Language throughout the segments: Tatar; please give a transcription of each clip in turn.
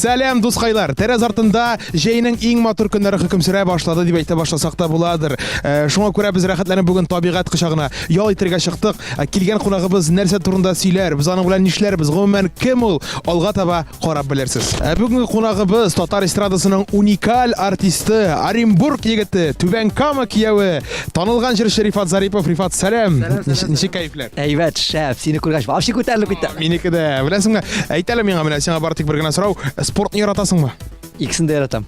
Сәлем дускайлар. Тәрәз артында җәйнең иң матур көннәре хөкем сүрә башлады дип әйтә башласак та буладыр. Шуңа күрә без рәхәтләнеп бүген табигать кочагына ял итәргә чыктык. Килгән кунагыбыз нәрсә турында сөйләр, без аның белән нишләрбез, гомумән кем ул? Алга таба карап белерсез. Бүгенге кунагыбыз татар эстрадасының уникаль артисты, Оренбург егете, Түбән Кама кияве, танылган җырчы Рифат Зарипов. Рифат, сәлам. Ничек кайфлар? Әйбәт, шәп, сине күргәч, вообще күтәрелеп китте. Минеке дә. Беләсеңме? Әйтәле миңа, менә сиңа бары тик бер генә сорау. Спортны яратасыңмы? Икесен дә яратам.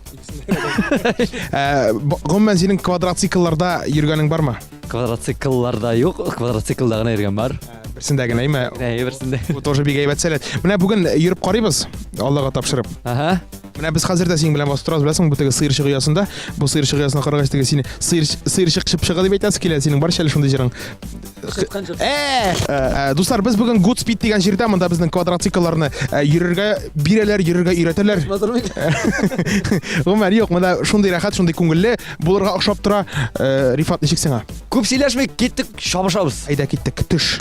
Гомумән синең квадроциклларда йөргәнең бармы? Квадроциклларда юк, квадроциклда гына йөргән бар. Берсендә генә, әйме? Берсендә. Бу тоже бик әйбәт сәләт. Менә бүген йөреп карыйбыз, Аллага тапшырып. Ага. Менә без хәзер дә синең белән басып торабыз, беләсеңме, бу теге сыерчык оясында. Бу сыерчык оясына карагач теге сине сыерчык чыпчыгы дип әйтәсе килә, синең бар шәле шундый җырың. Дуслар, без бүген Good Speed дигән җирдә, монда безнең квадроциклларны йөрергә бирәләр, йөрергә өйрәтәләр. Гомер юк, монда шундый рәхәт, шундый күңелле булырга охшап тора. Рифат, ничек сиңа? Күп сөйләшмәй киттек, шабышабыз. Әйдә киттек, төш.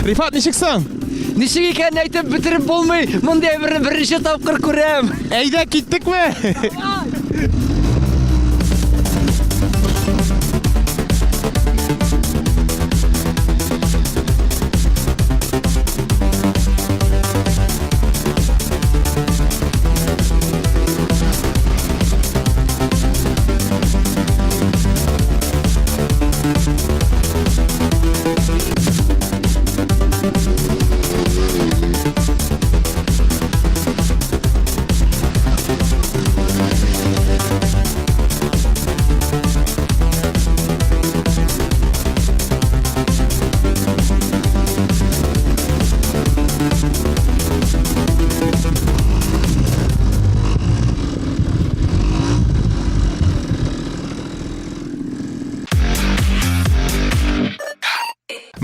Рифат, ничексең? Ничек икән әйтеп бетереп булмый. Мондай беренче тапкыр күрәм. Әйдә киттекме?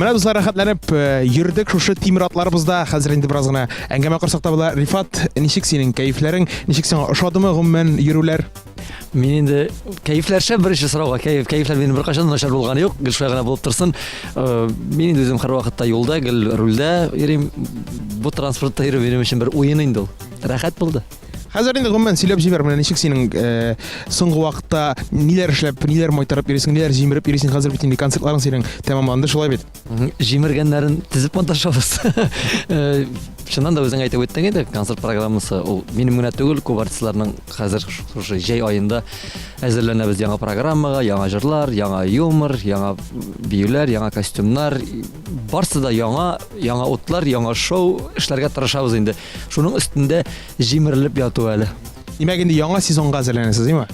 Менә дуслар, рәхәтләнеп йөрдек шушы тимер атларыбызда. Хәзер инде бераз гына әңгәмә корсак та була. Рифат, ничек синең кайфларың? Ничек сиңа ошадымы гомумән йөрүләр? Мин инде кайфлар шәп беренче сорауга. Кайфлар минем беркайчан начар булганы юк. Гел шулай гына булып торсын. Мин инде үзем һәр вакытта юлда, гел рульдә йөрим. Бу транспортта йөрү минем өчен бер уен инде ул. Рәхәт булды. Хәзер инде гомумән сөйләп җибәр, менә ничек синең соңгы вакытта ниләр эшләп, ниләр майтарып йөрисең, ниләр җимереп йөрисең? Хәзер бит инде концертларың синең тәмамланды, шулай бит? Җимергәннәрен тезеп монтажлабыз. Шуннан да үзең әйтеп үттең инде, концерт программасы ул минем генә түгел, күп артистларның хәзер шушы җәй аенда әзерләнәбез яңа программага, яңа җырлар, яңа юмор, яңа биюләр, яңа костюмнар, барсы да яңа утлар, яңа шоу эшләргә тырышабыз инде. Шуның өстендә җимерелеп яту әле. Димәк инде яңа сезонга әзерләнәсез, димме?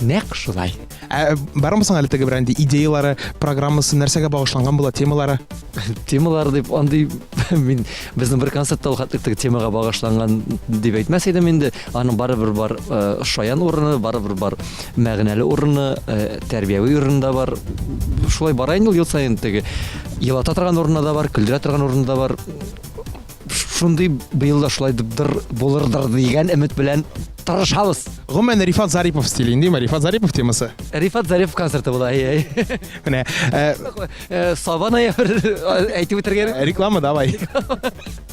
Нәкъ шулай. Бармысың әле теге бренди идеялары, программасы нәрсәгә багышланган була, темалары? Темалар дип андый мин безнең бер концертта ул хәтлек темага багышланган дип әйтмәс идем инде. Аның барыбер бар шаян урыны, барыбер бар мәгънәле урыны, тәрбияви урыны да бар. Шулай бара инде ел саен теге елата торган урыны да бар, көлдерә торган урыны да бар. Шундый быел да шулай булырдыр дигән өмет белән тырышабыз. Гомумән Рифат Зарипов стилендә, Рифат Зарипов темасы. Рифат Зарипов концерты була. Менә Сабана әйтеп үтергән. Реклама давай.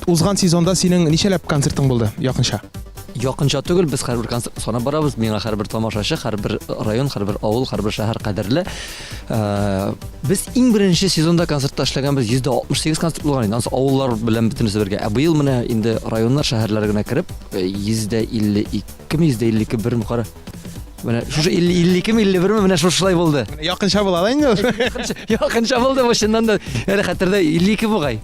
Узган сезонда синең ничәләп концертың булды якынча? Якынча түгел, без һәрбер концерт санап барабыз. Миңа һәрбер тамашачы, һәрбер район, һәрбер авыл, һәрбер шәһәр кадерле. Без иң беренче сезонда концертта эшләгәнбез 168 концерт булган инде. Ансы авыллар белән бөтенесе бергә. Быел менә инде районнар, шәһәрләр генә кирип 152, 152 бер кара. Менә шушы 52 51 менә шулай булды. Якынча була да инде. Якынча булды, башыннан да әле хәтердә 52 бугай.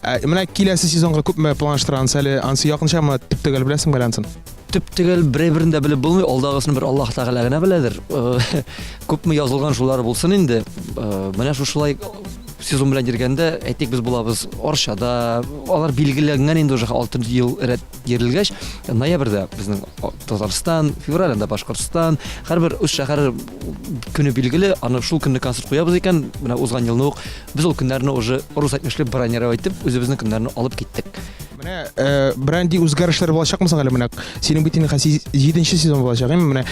Менә киләсе сезонга күпме планлаштыргансыз әле? Ансы якынчамы төп-төгәл беләсең беләнсен? Төп-төгәл берәй-берен дә белеп булмый, алдагысын бер Аллаһ Тәгалә генә беләдер. Күпме язылган шулар булсын инде. Менә шулай сезон белән йөргәндә, әйтик, без булабыз Оршада, алар билгеләнгән инде уже 6 ел рәт йөрелгәч, ноябрьдә безнең Татарстан, февральдә Башкортстан, һәрбер үз шәһәре көне билгеле, аны шул көнне концерт куябыз икән, менә узган елны ук без ул көннәрне уже рус әйтмешле бронировать итеп, үзебезнең көннәрне алып киттек. Менә бренди үзгәрешләр булачакмы соң әле менә синең бит инде 7нче сезон булачак, менә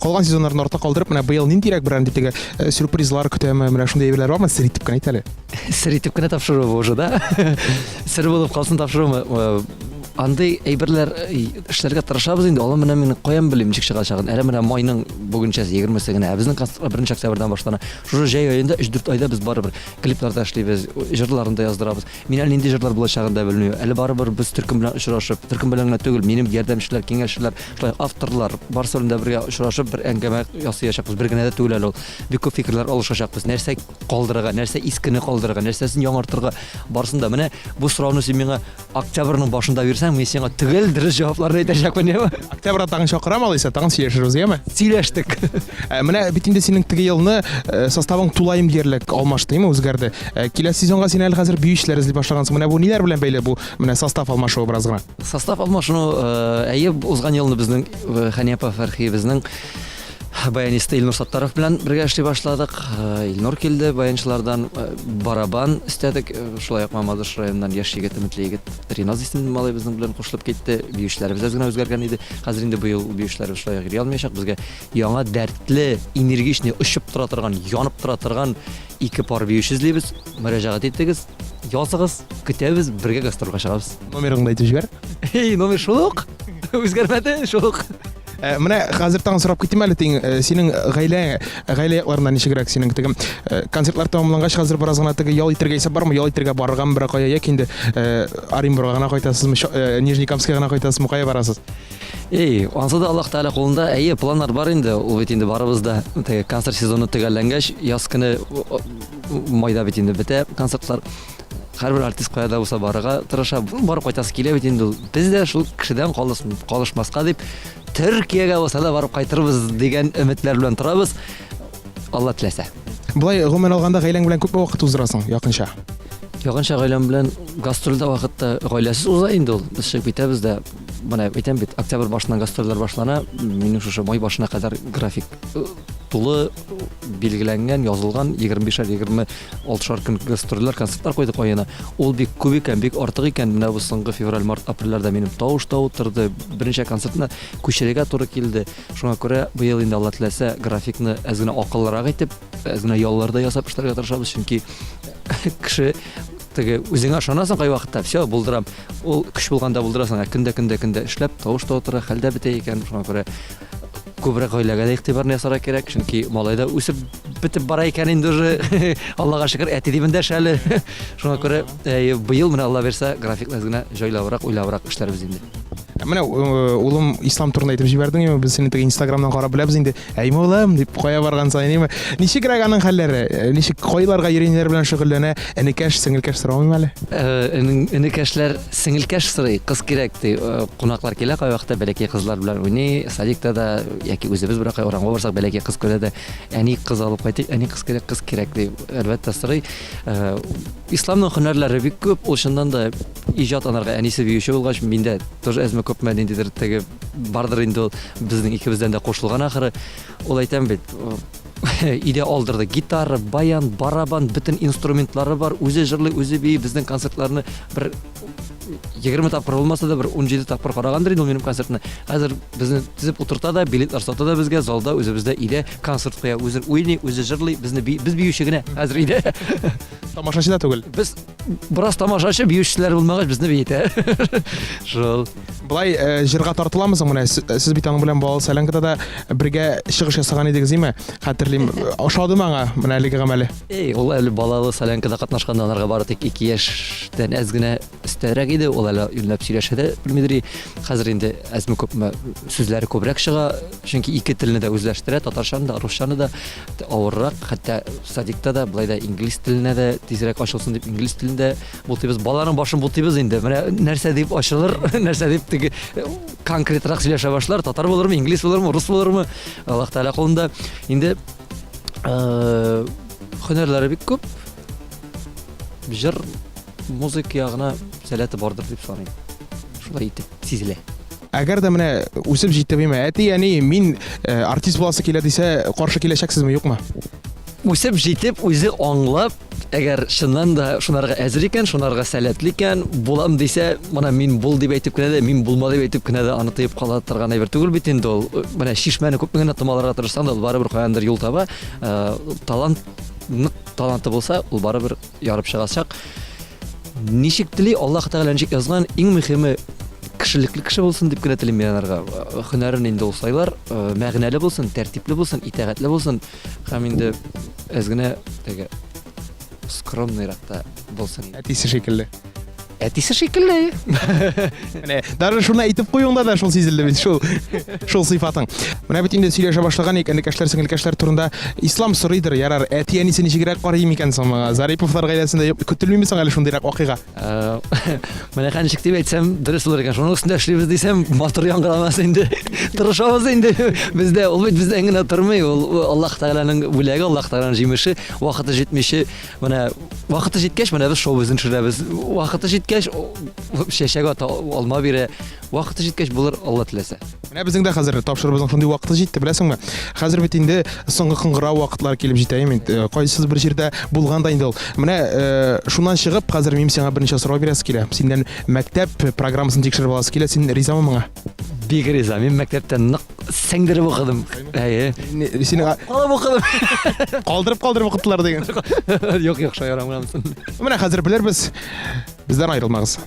калган сезоннарны артта калдырып, менә быел ниндирәк бренди теге сюрпризлар көтәме, менә шундый әйберләр бармы? Сер итеп кенә әйт әле. Сер итеп кенә тапшыру бу уже, да? Сер булып калсын тапшырумы? Андай әйберләр эшләргә тырышабыз инде. Алар менә мин каян белим ничек чыгачагын. Әле менә майның бүгенчә 20-се генә. Безнең 1 октябрьдән башлана. Шушы җәй аенда 3-4 айда без барыбер клипларда эшлибез, җырларын да яздырабыз. Мин әле нинди җырлар булачагын да белмим. Әле барыбер без төркем белән очрашып, төркем белән генә түгел, минем ярдәмчеләр, киңәшчеләр, шулай авторлар барысы белән бергә очрашып, бер әңгәмә ясаячакбыз. Бер генә дә түгел әле ул. Бик күп фикерләр алышачакбыз. Нәрсә калдырырга, нәрсә искене калдырырга, нәрсәсен яңартырга барысында. Менә бу сорауны син миңа октябрьнең башында бирсәң, мин сиңа түгел дөрес җавапларны әйтәчәкмен, яме? Октябрьдә тагын чакырам алайса, тагын сөйләшербез, яме? Сөйләштек. Менә бит инде синең теге елны составың тулайым диярлек алмашты, яме, үзгәрде. Киләсе сезонга син әле хәзер биючеләр эзли башлагансың. Менә бу ниләр белән бәйле бу? Менә состав алмашуы бераз гына. Состав алмашуы, әйе, узган елны безнең Хәнипа Фәрхи безнең баянисты Илнур Саттаров белән бергә эшли башладык. Илнур килде, баянчылардан барабан истәдек. Шулай ук Мамадыш районыннан яшь егет, өметле егет Риназ исемле малай безнең белән кушылып китте. Биючеләребез генә үзгәргән иде. Хәзер инде бу ел биючеләребез шулай йөри алмаячак. Безгә яңа дәртле, энергичный, очып тора торган, янып тора торган 2 пар биюч эзлибез. Мөрәҗәгать иттегез. Языгыз, көтәбез, бергә гастрольгә чыгабыз. Номерыңны әйтеп җибәр. Номер шулык. Үзгәрмәде, шулык. Менә хәзер тагын сорап китим әле синең гаилә якларында ничегрәк синең теге концертлар тәмамлангач хәзер бераз гына теге ял итәргә исәп бармы? Ял итәргә барыргамы бер кая яки инде Оренбургка гына кайтасызмы, Нижнекамскка гына кайтасызмы, кая барасыз? Ансы да Аллаһ Тәгалә кулында, планнар бар инде. Ул бит инде барыбыз да теге концерт сезоны төгәлләнгәч, яз көне майда бит инде бетә концертлар. Һәрбер артист каяда булса барырга тырыша, барып кайтасы килә бит инде. Без дә шул кешедән калышмаска дип Төркиягә булса да барып кайтырбыз дигән өметләр белән торабыз. Алла теләсә. Булай гомумән алганда гаиләң белән күпме вакыт уздырасың якынча? Якынча гаиләм белән гастрольдә вакытта гаиләсез уза инде ул. Без чыгып китәбез дә, менә әйтәм бит, октябрь башыннан гастрольләр башлана. Минем шушы май башына кадәр график тулы билгеләнгән, язылган 25-26 көн гастрольләр, концертлар куйдык аена. Ул бик күп икән, бик артык икән. Менә бу соңгы февраль, март, апрельләрдә минем тавышта утырды. Беренче концертны күчерергә туры килде. Шуңа күрә быел инде Алла теләсә графикны әз генә акыллырак итеп, әз генә ялларда ясап эшләргә тырышабыз, чөнки кеше теге үзеңә ышанасың кай вакытта, все, булдырам. Ул көч булганда булдырасың, көндә эшләп, тавышта утыра, хәлдә бетә икән. Шуңа күрә күбрәк гаиләгә дә игътибарны ясарга кирәк, чөнки малайда үсеп бетеп бара икән инде уже. Аллага шөкер, әти дибендә шәле. Шуңа күрә быел менә Алла берсә, графикны генә җайлабрак, уйлабрак эшләрбез инде. Менә улым ислам турында әйтеп җибәрдең, без сине теге Instagram'дан карап беләбез инде. Әйме улым дип кая барган сайын, ничегрәк аның хәлләре? Ничек кайларга йөриннәр белән шөгыльләнә? Энекәш, сеңелкәш сорамыйм әле. Энекәшләр сеңелкәш сорый, кыз кирәк ди. Кунаклар килә кай вакытта бәләкәй кызлар белән уйный, садикта да яки үзебез бер кай урамга барсак бәләкәй кыз күрә дә, әни кыз алып кайтыйк, әни кыз кирәк ди. Әлбәттә сорый. Исламның һөнәрләре бик күп, ул шуннан да иҗат анарга әнисе биюче булгач, миндә тоже әзме күпме ниндидер теге бардыр инде ул безнең икебездән дә кушылган ахыры. Ул әйтәм бит, иде алдырды гитара, баян, барабан, бөтен инструментлары бар, үзе җырлый, үзе бии. Безнең концертларны бер 20 тапкыр булмаса да бер 17 тапкыр карагандыр инде ул минем концертны. Хәзер безне тизеп утырта да, билетлар сата да безгә залда, үзебездә иде концерт куя, үзе уйный, үзе җырлый, безне без биюче генә хәзер иде. Тамашачы да түгел. Без бераз тамашачы, биючеләр булмагач безне биетә. Шул. Булай җырга тартыламыз менә сез бит аның белән балалы Салянкада да бергә чыгыш ясаган идегез, име? Хәтерлим, ошады маңа менә әлеге гамәле. Ул әле балалы Салянкада катнашканда анарга бары тик 2 яшьтән әз генә өстәрәк иде. Ул әле юллап сөйләшә дә белмидер. Хәзер инде әзме күпме сүзләре күбрәк чыга, чөнки 2 телне дә үзләштерә, татарчаны да, русчаны да авыррак, хәтта садикта да, булай да инглиз теленә дә тизрәк ачылсын дип инглиз телендә бултыбыз. Баланың башын бултыбыз инде. Менә нәрсә дип ачылыр, нәрсә дип теге конкретрак сөйләшә башлар, татар булырмы, инглиз булырмы, рус булырмы? Аллаһ Тәгалә кулында. Инде һөнәрләре бик күп. җыр музыка ягына сәләте бардыр дип саныйм. Шулай итеп сизелә. Әгәр дә менә үсеп җитте бимә, әти, яни мин артист буласы килә дисә, каршы киләчәксезме, юкмы? Үсеп җитеп, үзе аңлап, әгәр чыннан да шунарга әзер икән, шунарга сәләтле икән, булам дисә, менә мин бул дип әйтеп кенә дә, мин булма дип әйтеп кенә дә аны тыеп кала торган әйбер түгел бит инде ул. Менә шишмәне күпме генә томаларга тырышсаң да, ул барыбер каяндыр юл таба. Таланты булса, ул барыбер ярып чыгачак. Ничек тели Аллаһ Тәгалә ничек язган, иң мөһиме кешелекле кеше булсын дип кенә телим мин аларга. Һөнәрен инде улсайлар, мәгънәле булсын, тәртипле булсын, итәгатьле булсын, һәм инде әзгенә теге скромныйракта булсын. Әтисе шикелле. Әтисе шикелле. Менә даже шуны әйтеп куюңда да шул сизелде бит, шул сыйфатың. Менә бит инде сөйләшә башлаган икән, кәшләр сеңелкәшләр турында ислам сорыйдыр, ярар, әти әнисе ничегрәк карый микән соң? Зариповлар гаиләсендә көтелмиме соң әле шундыйрак вакыйга? Менә ничек дип әйтсәм, дөрес булыр икән. Шуның өстендә эшлибез дисәм, матур яңгырамас инде. Тырышабыз инде. Бездә ул бит бездән генә тормый, ул Аллаһ Тәгаләнең бүләге, Аллаһ Тәгаләнең җимеше, вакыты җитмичә, менә вакыты җиткәч, менә без шоубызны төшерәбез. Вакыты җиткәч, шәшәгә алма бирә. Вакыты җиткәч булыр, Алла теләсә. Менә безнең дә хәзер тапшырыбызның шундый вакыты җитте, беләсеңме? Хәзер бит инде соңгы кыңгырау вакытлар килеп җитә инде. Кайсыз бер җирдә булган да инде ул. Менә шуннан чыгып, хәзер мин сиңа берничә сорау бирәсе килә. Синнән мәктәп программасын тикшереп аласы килә. Син ризамы моңа? Бик риза. Мин мәктәптә нык сеңдереп укыдым. Син Калып укыдым. калдырып укыттылар деген. Юк, шаярамыйсың. Менә хәзер белербез. Бездән аерылмагыз.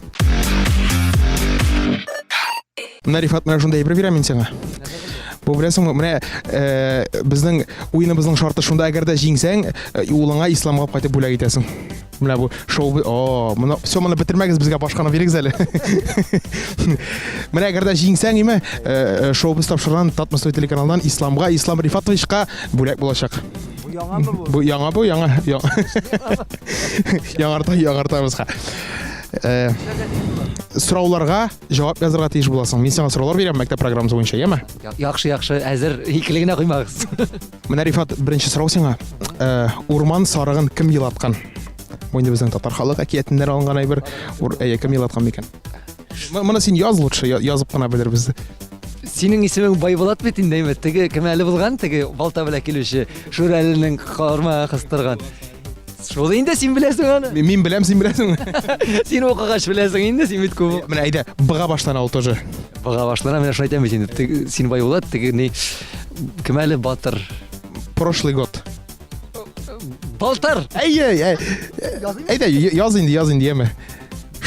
Менә Рифат, менә шунда әйбер бирәм мин сиңа. Бу беләсеңме, менә безнең уеныбызның шарты шунда, әгәр дә җиңсәң, улыңа исламга кайтып бүләк итәсең. Менә бу шоу, моны всё моны бетермәгез, безгә башканы бирегез әле. Менә әгәр дә җиңсәң, име, шоу без тапшырган Татмостой телеканалдан Исламга, Ислам Рифатовичка бүләк булачак. Бу яңамы бу? Бу яңа. Яңартабызга. Сорауларга җавап язарга тиеш буласың. Мин сиңа сораулар бирәм мәктәп программасы буенча, яме? Яхшы, әзер икелегенә куймагыз. Менә Рифат, беренче сорау сиңа. Урман сарыгын кем елаткан? Бу инде безнең татар халык әкиятеннән алынган әйбер, кем елаткан микән? Моны син яз лучше, язып кына белербез. Синең исемең Байбулат бит инде, теге кем әле булган, теге балта белән килүче, Шүрәленең кармагы кыстырган. Шул инде син беләсең аны. Мин беләм, син беләсеңме? Син укыгач беләсең инде, син бит күп. Менә әйдә, быга башлана ул тоже. Бага башлана, менә шулай әйтәм бит инде. Син Байбулат, теге ни кем әле Батыр. Прошлый год. Балтар. Әйдә, яз инде, яме.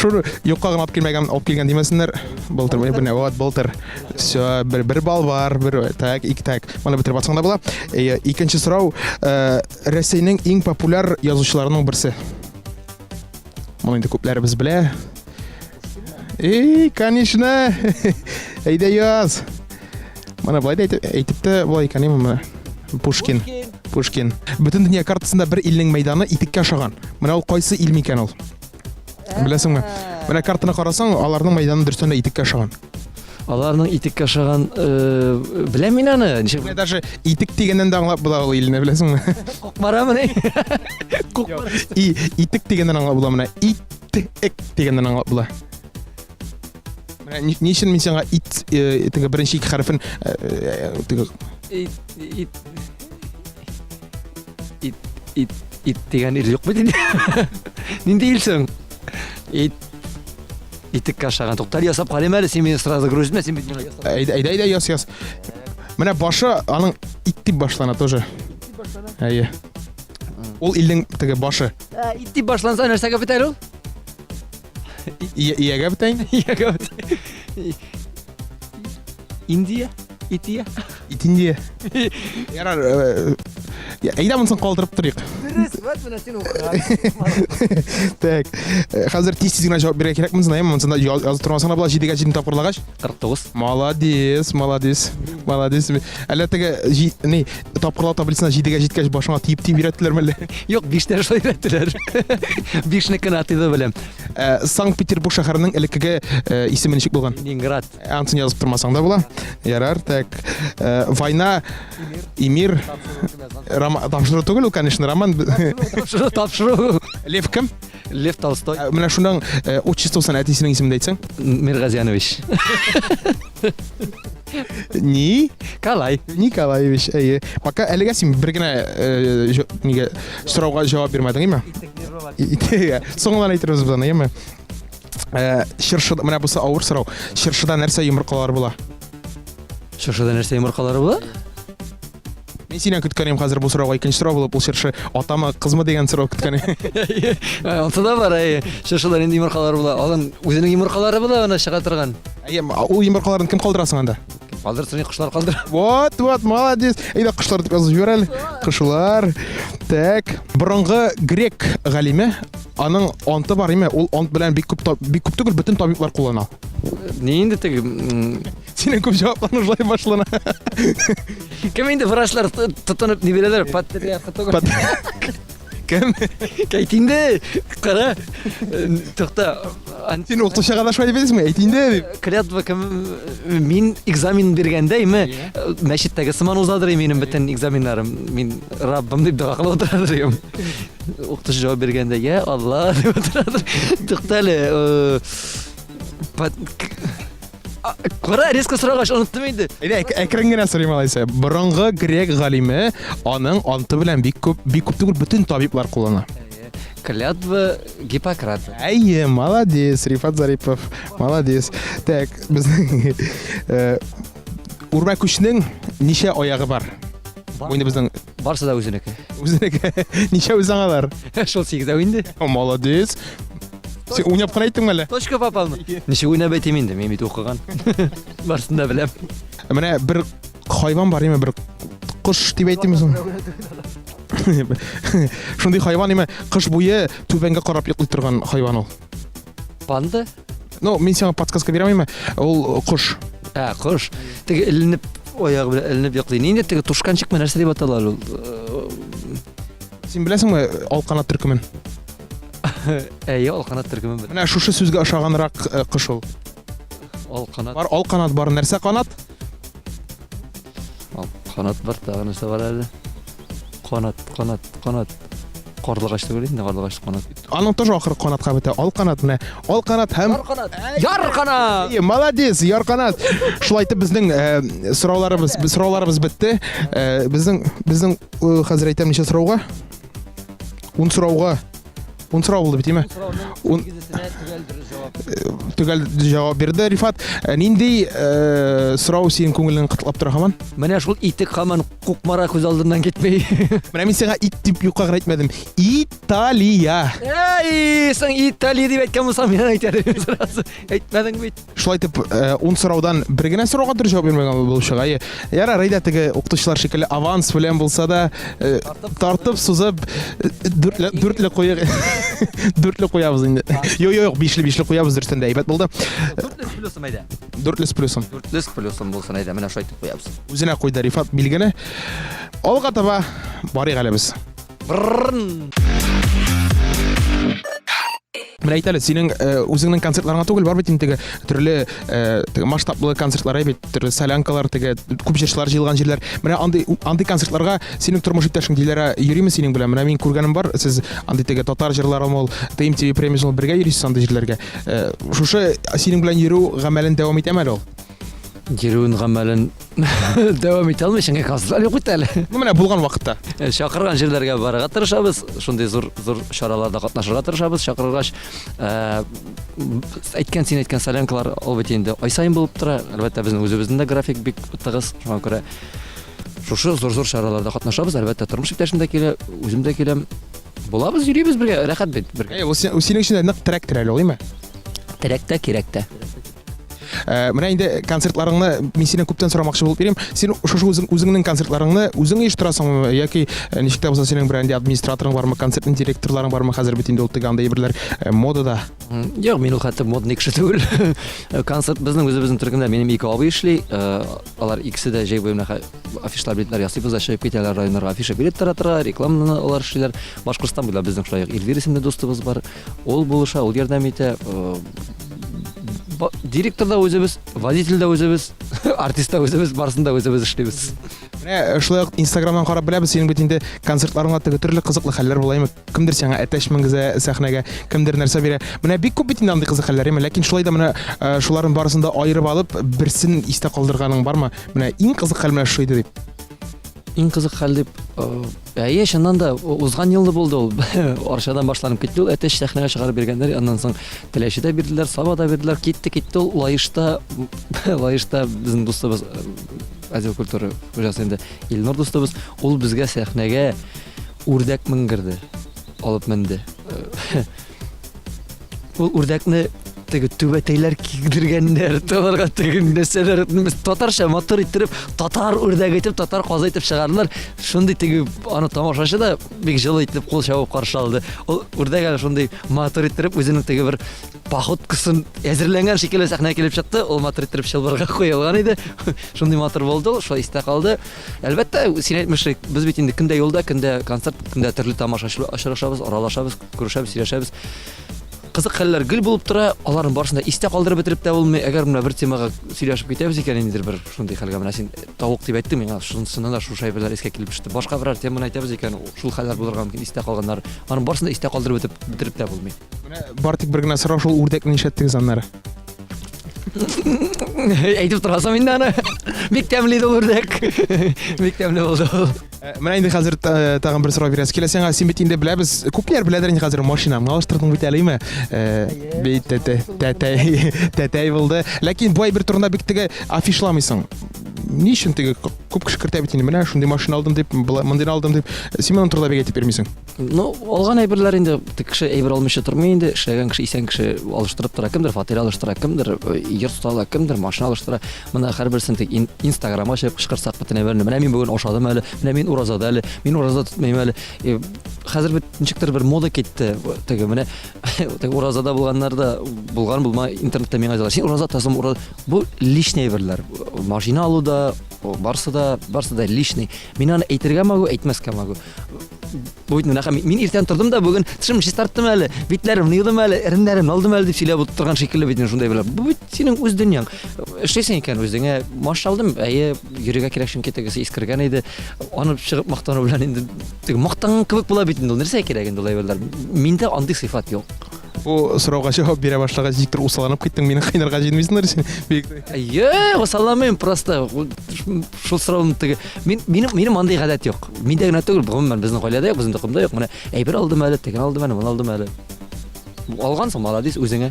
Шуны юкка гына алып килгән димәсеннәр. Былтыр менә вот былтыр. Всё, бер бал бар, так, ике так. Моны бетереп атсаң да була. Икенче сорау, Россиянең иң популяр язучыларының берсе. Моны инде күпләребез белә. Конечно. Әйдә яз. Моны былай әйтеп тә булай икән, менә Пушкин. Бөтен дөнья картасында бер илнең мәйданы итеккә ашаган. Менә ул кайсы ил микән ул? Беләсеңме? Менә картаны карасаң, аларның мәйданы дөрестән дә итеккә ашаган. Аларның итеккә ашаган, беләм мин аны. Менә даже итек дигәннән дә аңлап була ул илне, беләсеңме? Кукмарамы? Кукмар. Итек дигәннән аңлап була, менә итек дигәннән аңлап була. Менә ничек мин сиңа теге беренче ике хәрефен теге ит дигән ир юк бит инде. Нинди илсең? Итеккә ашаган. Туктар ясап калыйм әле, син мине сразу грузитмә, син бит миңа ясап. Әйдә, яз. Менә башы аның ит дип башлана тоже. Әйе. Ул илнең теге башы. Ит дип башланса, нәрсәгә бетәр ул? Иягә бетәң? Иягә бетә. Индия? Ития? Итиндия. Ярар, әйдә монысын калдырып торыйк. Так, хәзер тиз генә җавап бирә кирәкме, знаем, монда язып торгансың була 7-гә 7 тапкырлагач. 49. Молодец. Әллә теге ни тапкырлау таблицасына 7-гә җиткәч башыңа тиеп өйрәттеләрме әллә? Юк, 5-тә шулай өйрәттеләр. 5-не генә атыйды беләм. Санкт-Петербург шәһәренең элеккеге исеме ничек булган? Ленинград. Антын язып тормасаң да була. Ярар, так. Война, Эмир, тапшыру түгел ул, конечно, роман. Тапшыру. Лев кем? Лев Толстой. Менә шуның отчествосын әтисенең исемен әйтсәң. Миргазиянович. Ни? Калай. Николаевич, әйе. Пока әлегә син бер генә нигә сорауга җавап бирмәдең, әйме? Соңыннан әйтербез без аны, әйме? Чыршыда, менә бусы авыр сорау. Чыршыда нәрсә йомыркалар була? Шыршыда нәрсә йомыркалары була? Мен синнән көткәнем хәзер бу сорауга икенче сорау булып, ул чыршы атамы, кызмы дигән сорау көткән. Онсы да бар, шыршыда нинди йомыркалары була? Алын үзенең йомыркалары була, аны чыга торган. Әйе, ул йомыркаларын кем калдырасың анда? Калдырсын, кошлар калдыр. Вот, молодец. Әйдә кошлар дип язып җибәр әле. Кошлар. Так, борынгы грек галиме, аның анты бар име? Ул ант белән бик күп түгел бөтен табиблар куллана. Ни инде теге Синең күп җавапларың җлай башлана. кем инде врачлар тотынып ни бирәләр? Патриарх түгел. Кем? Әйт инде. Кара. Тукта. Син укытучыга да шулай дибезме? Әйт инде. Клятва кем мин экзамен биргәндәйме? Мәчеттәге сыман узадыр минем бөтен экзаменнарым. Мин Раббым дип дуа кылып утырадыр. Укытучы җавап биргәндә, я Алла дип утырадыр. Тукта әле. Кара резко сорагаш, оныттым инде. Әйдә, әкрен генә сорыйм алайса. Борынгы грек галиме, аның анты белән бик күп түгел бөтен табиблар куллана. Клятва Гиппократ. Әйе, молодец, Рифат Зарипов. Молодец. Так, безнең Урма күчнең ничә аягы бар? Бу инде безнең Барсы да үзенеке. ничә үзаңалар? Шул 8 инде. Молодец. Син уйнап кына әйттеңме әле? Точка попалмы? Ничек уйнап әйтим инде, мин бит укыган. Барсын да беләм. Менә бер хайван бар име, бер кош дип әйтимез. Шундый хайван име, кыш буе түбәнгә карап йоклый торган хайван ул. Панда? Ну, мин сиңа подсказка бирәм, ул кош. Кош. Теге иленеп, аягы белән иленеп йоклый. Инде теге тушканчыкмы нәрсә дип аталар ул? Син беләсеңме алканат төркемен? Әйе, алканат төркеме. Менә шушы сүзгә ошаганрак кош ул. Алканат. Бар алканат бар, нәрсә канат? Алканат бар, тагы нәрсә бар әле? Канат. Карлыгач түгел инде, карлыгач канат. Аның тоже ахыры канатка бетә. Алканат менә. Алканат һәм Ярканат. Молодец, ярканат. Шулай итеп безнең сорауларыбыз бетте. Безнең хәзер әйтәм ничә сорауга? 10 сорауга. 10 сорау булды бит, име? Төгәл җавап бирде Рифат. Нинди сорау синең күңелен кытлап тора һаман? Менә шул итек һаман кукмара күз алдыннан китмәй. Менә мин сиңа ит дип юкка әйтмәдем. Италия. Эй, сен Италия дип әйткән булсам, мин әйтәм сразу. Әйтмәдең бит. Шулай итеп 10 сораудан бер генә сорауга дөрес җавап бирмәгән булып чыга. Яра, райда теге укытучылар шикелле аванс белән булса да тартып сузып дүртле куя. Дүртле куябыз инде. Юк, бишле куябыз дөрестән дә әйбәт булды. 4 плюсым әйдә. 4 плюсым. 4 плюсым булсын әйдә, менә шулай итеп куябыз. Үзенә куйды Рифат билгене. Алга таба барыйк әле без. Менә әйт әле, синең үзеңнең концертларыңа түгел, бар бит инде төрле масштаблы концертлар, бит төрле солянкалар, теге күп җырчылар җыелган җирләр. Менә андый концертларга синең тормыш иптәшең диләре йөриме синең белән? Менә мин күргәнем бар, сез андый теге татар җырлары мол, TMTV премиясын бергә йөрисез андый җирләргә. Шушы синең белән йөрү гамәлен дәвам итәме әле ул? Йөрүен гамәлен дәвам итә алмыйсың, концертлар юк бит әле. Менә булган вакытта. Чакырган җирләргә барырга тырышабыз, шундый зур чараларда катнашырга тырышабыз, чакыргач син әйткән солянкалар ул бит инде ай сайын булып тора. Әлбәттә безнең үзебезнең дә график бик тыгыз, шуңа күрә шушы зур чараларда катнашабыз. Әлбәттә тормыш иптәшем дә килә, үзем дә киләм. Булабыз, йөрибез бергә, рәхәт бит бергә. Ул синең өчен нык трактор әле, улаймы? Терәктә, кирәктә. Менә инде концертларыңны мин синнән күптән сорамакчы булып йөрим. Син шушы үзеңнең концертларыңны үзең оештырасыңмы яки ничек тә булса синең белән администраторың бармы, концертның директорларың бармы? Хәзер бит инде ул тегәндәй берләр модада. Юк, мин ул хәтта модный кеше түгел. Концерт безнең үзебезнең төркемдә минем 2 абый эшли. Алар икесе дә җәй буена афишлар билетлар ясыйбыз, чыгып китәләр районнарга, афиша билет таратырга, рекламаны алар эшлиләр. Башкортстан буйлап безнең шулай Эльвира исемле дустыбыз бар. Ул булыша, ул ярдәм итә. Директор да өзебез, водитель да өзебез, артист да өзебез, барысын да өзебез эшлебез. Менә шулай ук Instagram'дан карап беләбез, синең бит инде концертларыңа теге төрле кызыклы хәлләр булаймы? Кемдер сиңа әтәч менгезә сәхнәгә, кемдер нәрсә бирә. Менә бик күп бит инде андый кызык хәлләр, ләкин шулай да менә шуларның барысын да айырып алып, берсен истә калдырганың бармы? Менә иң кызык хәл менә шу иде дип. Иң кызык хәл дип, әйе, чыннан да узган елда булды ул. Аршадан башланып китте ул, әтәч сәхнәгә чыгарып биргәннәр, аннан соң Теләче дә бирделәр, Саба да бирделәр, китте ул лаешта безнең дустыбыз Азия культура хуҗасы инде Илнур дустыбыз, ул безгә сәхнәгә үрдәк менгерде, алып менде. Ул үрдәкне теге түбәтәйләр кигдергәннәр, аларга теге нәрсәләр татарча мотор иттереп, татар үрдәк итеп, татар казы итеп чыгардылар. Шундый теге аны тамашачы да бик җылы итеп кул чабып каршы алды. Ул үрдәк әле шундый мотор иттереп үзенең теге бер походкасын әзерләнгән шикелле сәхнәгә килеп чыкты. Ул мотор иттереп чылбырга куелган иде. Шундый мотор булды, шулай истә калды. Әлбәттә, син әйтмешек, без бит инде көндә юлда, көндә концерт, көндә төрле тамашачылар очрашабыз, аралашабыз, күрешәбез, сөйләшәбез. Кызык хәлләр гел булып тора, аларның барысын да истә калдырып бетереп тә булмый. Әгәр менә бер темага сөйләшеп китәбез икән инде бер шундый хәлгә менә син тавык дип әйттең миңа, шунысыннан да шу шәйбәләр искә килеп төште. Башка берәр теманы әйтәбез икән, шул хәлләр булырга мөмкин, истә калганнар. Аның барысын да истә калдырып бетереп тә булмый. Менә бар тик бер генә сорау, шул үрдәкне нишләттегез аннары? Әйтеп торасың инде аны. Бик тәмле иде үрдәк. Бик тәмле булды. Менә инде хәзер тагын бер сорау бирәс. Киләсәң син бит инде беләбез, күпләр беләдер инде хәзер машинаны алыштырдың бит әлеме? Бит тәтәй булды. Ләкин бу әйбер турында бик теге афишламыйсың. Ни өчен теге күп кеше кертә бит инде, менә шундый машина алдым дип, мондый алдым дип, син моның турында бик әйтеп бирмисең. Ну, алган әйберләр инде кеше әйбер алмыйча тормый инде, эшләгән кеше исән кеше алыштырып тора, кемдер фатир алыштыра, кемдер йорт тотала, кемдер машина алыштыра. Моны һәрберсен тик Instagramга чыгып кычкырсак бөтенә берне. Менә мин бүген ашадым әле, менә мин уразада әле, мин ураза тотмыйм әле. Хәзер бит ничектер бер мода китте. Теге менә теге уразада булганнар да булган булма интернетта миңа язалар. Син ураза тасым, бу лишний әйберләр. Машина алуда барсы да лишний. Мин аны әйтергә магу, әйтмәскә магу. Бу бит менә мин иртән тордым да бүген тишем чистарттым әле, битләрем ныйдым әле, иреннәрем алдым әле дип сөйләп утырган шикелле бит шундай белән. Бу бит синең үз дөньяң. Эшләсәң икән үзеңә маш алдым, әйе, йөрергә кирәк шумкә тегесе искергән иде. Аны чыгып мактану белән инде теге мактан кебек була бит инде. Нәрсә кирәк инде улай беләр. Миндә андый сыйфат юк. Бу сорауга җавап бирә башлагач диктор усаланып киттең, мине кыйнарга җитмисеңдер син. Әйе, усаламыйм просто. Шул сорауны теге минем андый гадәт юк. Миндә генә түгел, гомумән безнең гаиләдә юк, безнең токымда юк. Менә әйбер алдым әле, теген алдым әле, моны алдым әле. Алгансың, молодец, үзеңә.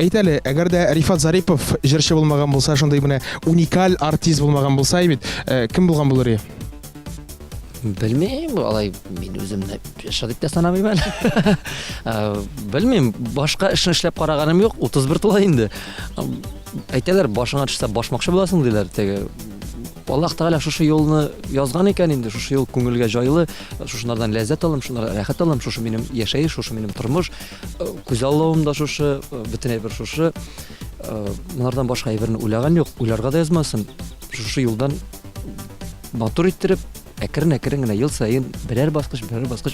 Әйт әле, әгәр дә Рифат Зарипов җырчы булмаган булса, шундый менә уникаль артист булмаган булса бит, кем булган булыр иде? Белмим, алай мин үземне шадит та санамыйм әле. Белмим, башка эшне эшләп караганым юк, 31 тула инде. Әйтәләр, башыңа төшсә башмакчы буласың диләр. Теге Аллаһ Тәгалә шушы юлны язган икән инде, шушы юл күңелгә җайлы, шушыннардан ләззәт алам, шуннан рәхәт алам, шушы минем яшәеш, шушы минем тормыш, күз аллавым да шушы, бөтен әйбер шушы. Монардан башка әйберне уйлаган юк, уйларга да язмасын. Шушы юлдан мотор иттереп әкрен генә ел сайын берәр баскыч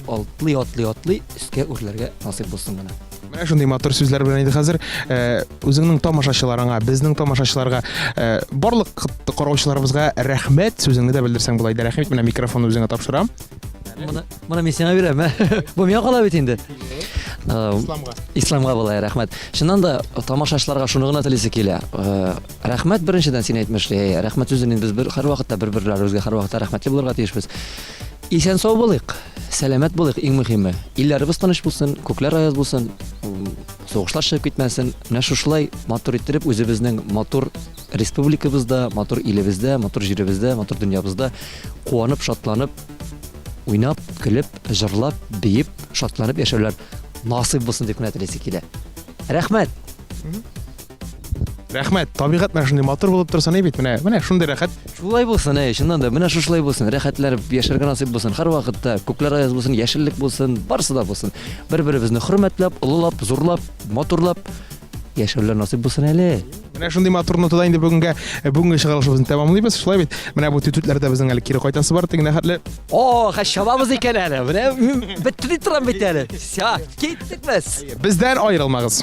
атлый өскә үрләргә насыйп булсын гына. Менә шундый матур сүзләр белән инде хәзер үзеңнең тамашачыларыңа, безнең тамашачыларга, барлык караучыларыбызга рәхмәт сүзеңне дә белдерсәң була иде. Рәхмәт, менә микрофонны үзеңә тапшырам. Моны мен сиңа бирәм. Бу миңа кала бит инде. Исламга булай рәхмәт. Шуннан да тамашачыларга шуны гына телисе килә. Рәхмәт беренчедән син әйтмешли. Рәхмәт сүзен без һәр вакытта бер-берләребезгә һәр вакытта рәхмәтле булырга тиешбез. Исән сау булыйк, сәламәт булыйк, иң мөһиме. Илләребез тыныч булсын, күкләр аяз булсын, сугышлар чыгып китмәсен. Менә шушылай матур иттереп үзебезнең матур республикабызда, матур илебездә, матур җиребездә, матур дөньябызда куанып, шатланып, уйнап, көлеп, җырлап, биеп, шатланып яшәүләр насыйп булсын дип кенә телисе килә. Рәхмәт. Рәхмәт. Табигать менә шундый матур булып торса ни бит, менә шундый рәхәт. Шулай булсын, чыннан да, менә шушылай булсын, рәхәтләр яшәргә насыйп булсын, һәр вакытта күкләр аяз булсын, яшеллек булсын, барысы да булсын. Бер-беребезне хөрмәтләп, улылап, зурлап, матурлап яшәүләр насыйп булсын әле. Менә шундый матур нотада инде бүгенге чыгарылышыбызны тәмамлыйбыз. Шулай бит. Менә бу түтләрдә безнең әле кире кайтасы бар, тегенә хәтле. Хәшабабыз икән әле. Менә бетли торам бит әле. Ся, киттек без. Бездән аерылмагыз.